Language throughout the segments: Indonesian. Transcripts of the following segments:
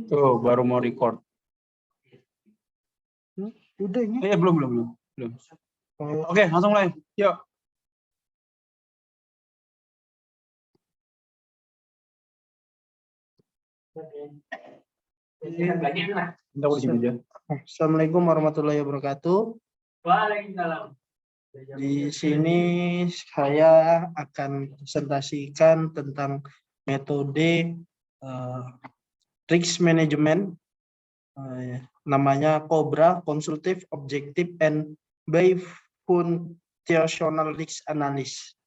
Tuh, baru mau record. Udah ini. Iya, belum. Oke, langsung mulai. Yuk. Assalamualaikum warahmatullahi wabarakatuh. Waalaikumsalam. Di sini saya akan presentasikan tentang metode risk management, namanya COBRA, Consultative Objective and Bifunctional Risk Analysis.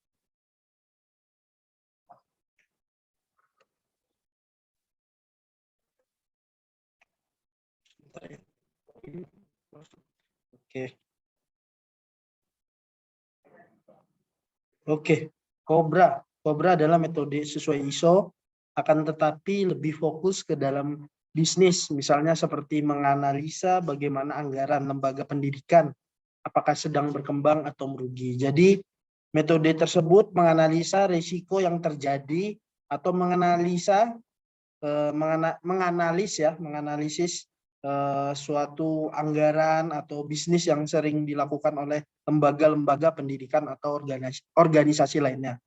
Oke, COBRA adalah metode sesuai ISO, akan tetapi lebih fokus ke dalam bisnis, misalnya seperti menganalisa bagaimana anggaran lembaga pendidikan, apakah sedang berkembang atau merugi. Jadi metode tersebut menganalisa risiko yang terjadi atau menganalisis suatu anggaran atau bisnis yang sering dilakukan oleh lembaga-lembaga pendidikan atau organisasi lainnya.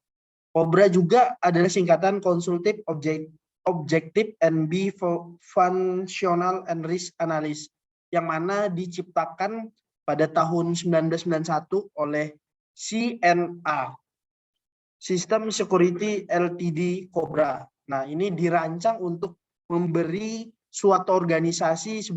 COBRA juga adalah singkatan Consultative Objective and Bifunctional and Risk Analysis, yang mana diciptakan pada tahun 1991 oleh CNA, System Security Ltd COBRA. Nah, ini dirancang untuk memberi suatu organisasi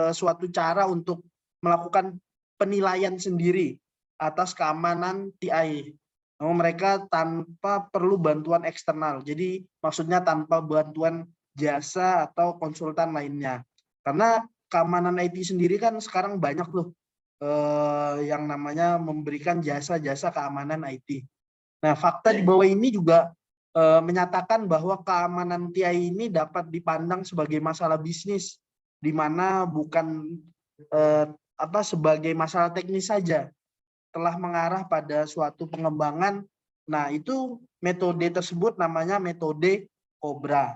suatu cara untuk melakukan penilaian sendiri atas keamanan TI. Mereka tanpa perlu bantuan eksternal. Jadi maksudnya tanpa bantuan jasa atau konsultan lainnya. Karena keamanan IT sendiri kan sekarang banyak loh yang namanya memberikan jasa-jasa keamanan IT. Nah, fakta di bawah ini juga menyatakan bahwa keamanan TI ini dapat dipandang sebagai masalah bisnis, di mana bukan sebagai masalah teknis saja, telah mengarah pada suatu pengembangan. Nah, itu metode tersebut namanya metode COBRA.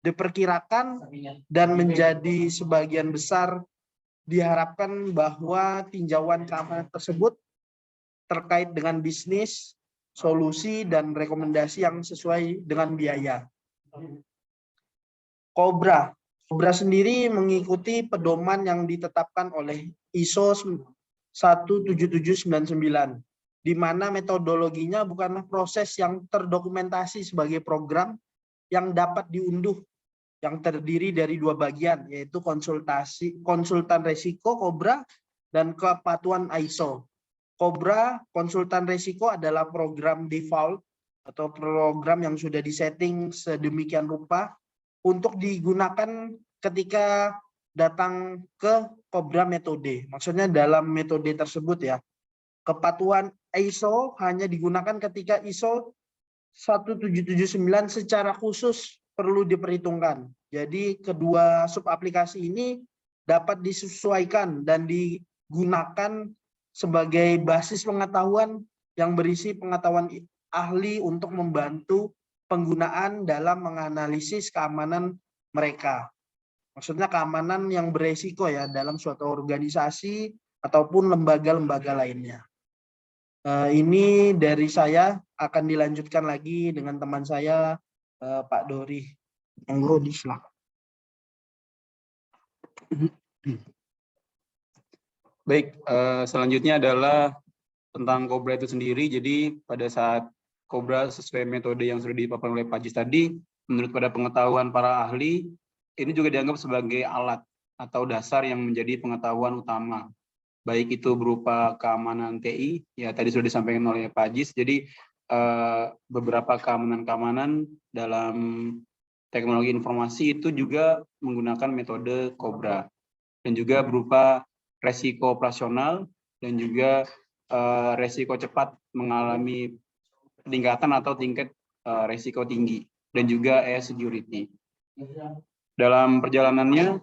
Diperkirakan dan menjadi sebagian besar diharapkan bahwa tinjauan keamanan tersebut terkait dengan bisnis, solusi, dan rekomendasi yang sesuai dengan biaya. COBRA sendiri mengikuti pedoman yang ditetapkan oleh ISO 17799, di mana metodologinya bukanlah proses yang terdokumentasi sebagai program yang dapat diunduh, yang terdiri dari dua bagian, yaitu konsultan resiko COBRA dan kepatuhan ISO. COBRA, konsultan resiko, adalah program default atau program yang sudah disetting sedemikian rupa untuk digunakan ketika datang ke COBRA metode. Maksudnya dalam metode tersebut ya. Kepatuhan ISO hanya digunakan ketika ISO 1779 secara khusus perlu diperhitungkan. Jadi kedua subaplikasi ini dapat disesuaikan dan digunakan sebagai basis pengetahuan yang berisi pengetahuan ahli untuk membantu penggunaan dalam menganalisis keamanan mereka. Maksudnya keamanan yang beresiko ya dalam suatu organisasi ataupun lembaga-lembaga lainnya. Ini dari saya, akan dilanjutkan lagi dengan teman saya, Pak Dori. Monggo disilakan. Baik, selanjutnya adalah tentang COBRA itu sendiri. Jadi pada saat COBRA sesuai metode yang sudah dipaparkan oleh Pak Jis tadi, menurut pada pengetahuan para ahli, ini juga dianggap sebagai alat atau dasar yang menjadi pengetahuan utama. Baik itu berupa keamanan TI, ya tadi sudah disampaikan oleh Pak Jis. Jadi beberapa keamanan-keamanan dalam teknologi informasi itu juga menggunakan metode COBRA. Dan juga berupa resiko operasional dan juga resiko cepat mengalami peningkatan atau tingkat resiko tinggi. Dan juga security. Dalam perjalanannya,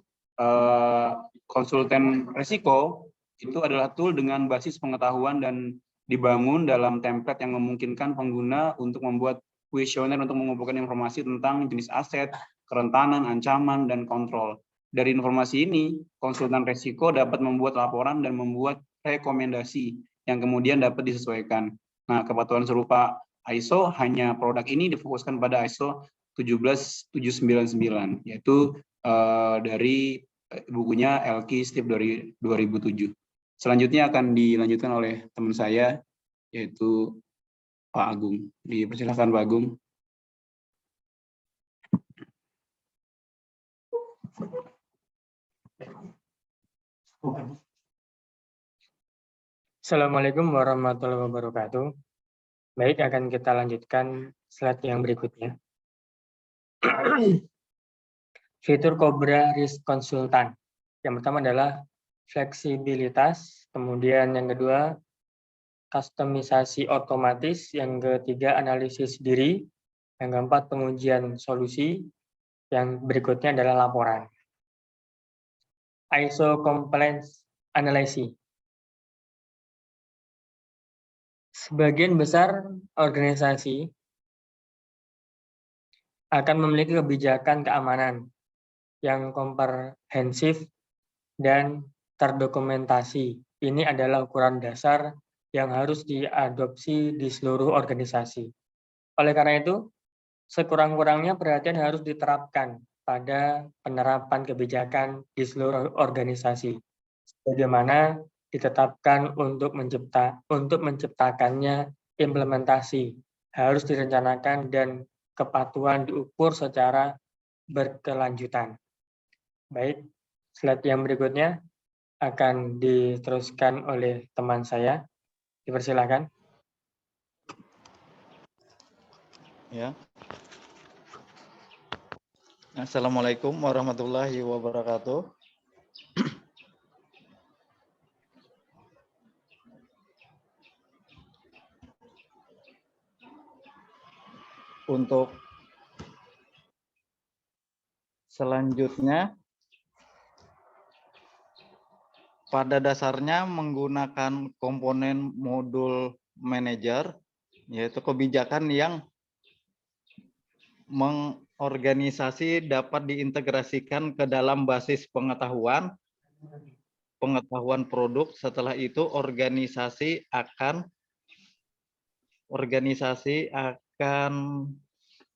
konsultan resiko itu adalah tool dengan basis pengetahuan dan dibangun dalam template yang memungkinkan pengguna untuk membuat kuesioner untuk mengumpulkan informasi tentang jenis aset, kerentanan, ancaman, dan kontrol. Dari informasi ini, konsultan resiko dapat membuat laporan dan membuat rekomendasi yang kemudian dapat disesuaikan. Nah, kepatuhan serupa ISO hanya produk ini difokuskan pada ISO 17799, yaitu dari bukunya Elki Steve dari 2007. Selanjutnya akan dilanjutkan oleh teman saya, yaitu Pak Agung. Dipersilakan Pak Agung. Assalamualaikum warahmatullahi wabarakatuh. Baik, akan kita lanjutkan slide yang berikutnya. Fitur Cobra Risk Consultant. Yang pertama adalah fleksibilitas, kemudian yang kedua kustomisasi otomatis, yang ketiga analisis diri, yang keempat pengujian solusi, yang berikutnya adalah laporan. ISO Compliance Analysis. Sebagian besar organisasi akan memiliki kebijakan keamanan yang komprehensif dan terdokumentasi. Ini adalah ukuran dasar yang harus diadopsi di seluruh organisasi. Oleh karena itu, sekurang-kurangnya perhatian harus diterapkan pada penerapan kebijakan di seluruh organisasi. Bagaimana ditetapkan untuk menciptakannya implementasi harus direncanakan dan kepatuhan diukur secara berkelanjutan. Baik, slide yang berikutnya akan diteruskan oleh teman saya. Dipersilakan. Ya. Assalamualaikum warahmatullahi wabarakatuh. Untuk selanjutnya, pada dasarnya menggunakan komponen modul manager, yaitu kebijakan yang mengorganisasi dapat diintegrasikan ke dalam basis pengetahuan produk. Setelah itu organisasi akan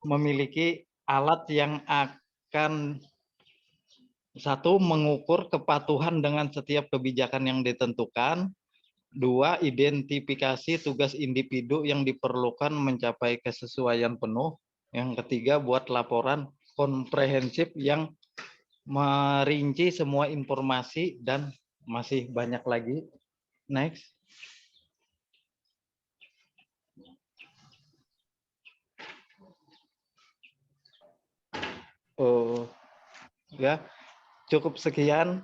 memiliki alat yang akan satu, mengukur kepatuhan dengan setiap kebijakan yang ditentukan. Dua, identifikasi tugas individu yang diperlukan mencapai kesesuaian penuh. Yang ketiga, buat laporan komprehensif yang merinci semua informasi dan masih banyak lagi. Next. Ya, cukup sekian.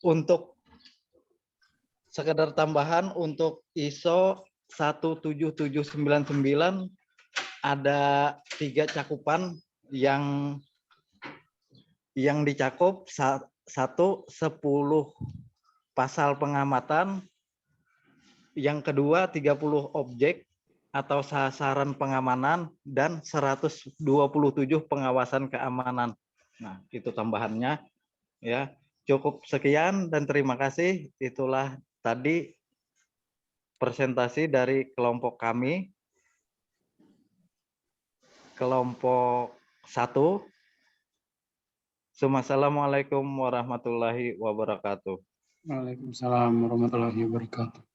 Untuk sekedar tambahan, untuk ISO 17799 ada 3 cakupan yang dicakup. 1, 10 pasal pengamatan. Yang kedua, 30 objek atau sasaran pengamanan, dan 127 pengawasan keamanan. Nah, itu tambahannya. Ya, cukup sekian dan terima kasih. Itulah tadi presentasi dari kelompok kami. Kelompok 1. Assalamualaikum warahmatullahi wabarakatuh. Waalaikumsalam warahmatullahi wabarakatuh.